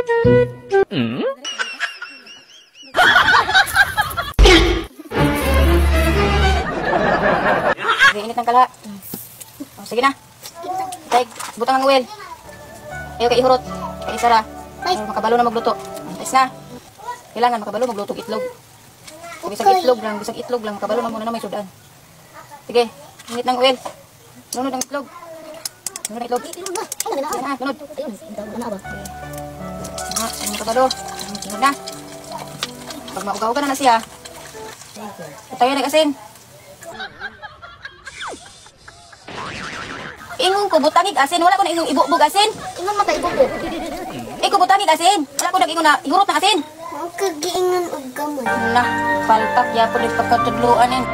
Sige, init ng kala. Oh, sige na. Tay, butang ang uwel. Ayaw kay ihurot. Kay Sara. Makabalo na magluto. Tais na. Kailangan makabalo magluto itlog. Bisag itlog lang. Makabalo na muna na may sudan. Sige, init ng uwel. Lunod ang itlog. Lunod ang itlog. Yan na, lunod. Makabalo. Lunod na. Pag maugaw-uga na siya. Tayo nag-asin. Ingon ko butangig asin, wala ko na ingon ibubog asin. Ingon mata ibubog. Iko butangig asin, wala ko nag-ingon na ihurot ng asin. Ang kagiingon og gamay. Nah, palpak ya po din pagkatudluan yan.